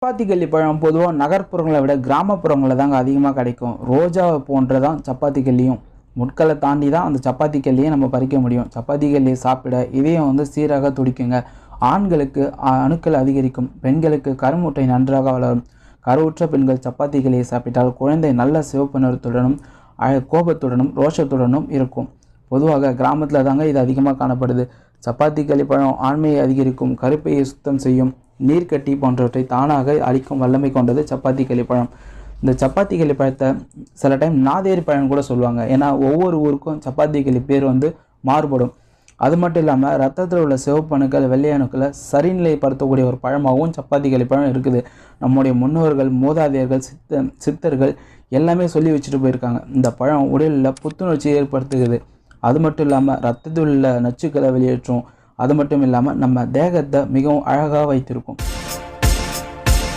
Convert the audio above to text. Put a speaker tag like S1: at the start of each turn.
S1: சப்பாத்தி கள்ளி பழம் பொதுவாக நகர்ப்புறங்களை விட கிராமப்புறங்களில் தாங்க அதிகமாக கிடைக்கும். ரோஜாவை போன்றதான் சப்பாத்தி கல்லியும். முட்களை தாண்டி தான் அந்த சப்பாத்தி கல்லியை நம்ம பறிக்க முடியும். சப்பாத்தி கல்லியை சாப்பிட இதயம் சீராக துடிக்குங்க. ஆண்களுக்கு அணுக்கள் அதிகரிக்கும். பெண்களுக்கு கருமுட்டை நன்றாக வளரும். கருவுற்ற பெண்கள் சப்பாத்தி கல்லியை சாப்பிட்டால் குழந்தை நல்ல சிவப்பு நிறத்துடனும் கோபத்துடனும் ரோஷத்துடனும் இருக்கும். பொதுவாக கிராமத்தில் தாங்க இது அதிகமாக காணப்படுது. சப்பாத்தி கள்ளி பழம் ஆண்மையை அதிகரிக்கும், கருப்பையை சுத்தம் செய்யும், நீர்க்கட்டி போன்றவற்றை தானாக அழிக்கும் வல்லமை கொண்டது சப்பாத்தி கள்ளி பழம். இந்த சப்பாத்தி கள்ளி பழத்தை சில டைம் நாதேரி பழம் கூட சொல்லுவாங்க. ஏன்னா ஒவ்வொரு ஊருக்கும் சப்பாத்தி கள்ளி பேர் மாறுபடும். அது மட்டும் இல்லாமல் ரத்தத்தில் உள்ள சிவப்பணுக்கள் வெள்ளை அணுக்களை சரிநிலைப்படுத்தக்கூடிய ஒரு பழமாகவும் சப்பாத்தி கள்ளி பழம் இருக்குது. நம்முடைய முன்னோர்கள் மூதாதையர்கள் சித்தர்கள் எல்லாமே சொல்லி வச்சுட்டு போயிருக்காங்க. இந்த பழம் உடலில் புத்துணர்ச்சியை ஏற்படுத்துகிறது. அது மட்டும் இல்லாமல் ரத்தத்தில் உள்ள நச்சுக்களை வெளியேற்றும். அது மட்டும் இல்லாமல் நம்ம தேகத்தை மிகவும் அழகாக வைத்திருக்கும்.